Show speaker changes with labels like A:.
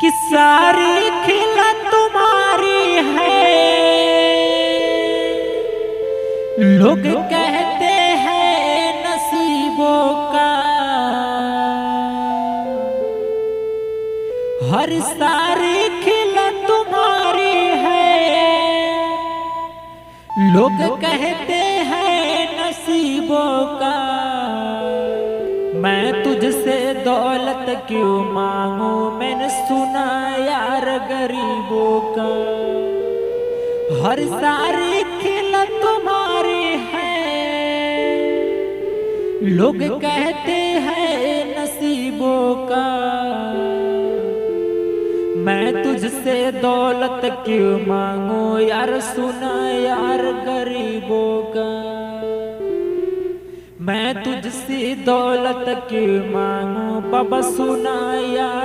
A: कि सारी खिला तुम्हारी है। लोग कहते हैं नसीबों का, हर सारी खिला तुम्हारी है। लोग कहते हैं नसीबों का, मैं तुझसे दौलत क्यों मांगू, मैंने सुना यार गरीबों का। हर सारी खिला तुम्हारी है, लोग कहते हैं नसीबों का। मैं तुझसे दौलत क्यों मांगू यार, सुना यार गरीबों का। मैं तुझसे दौलत क्यों मांगू बाबा, सुना यार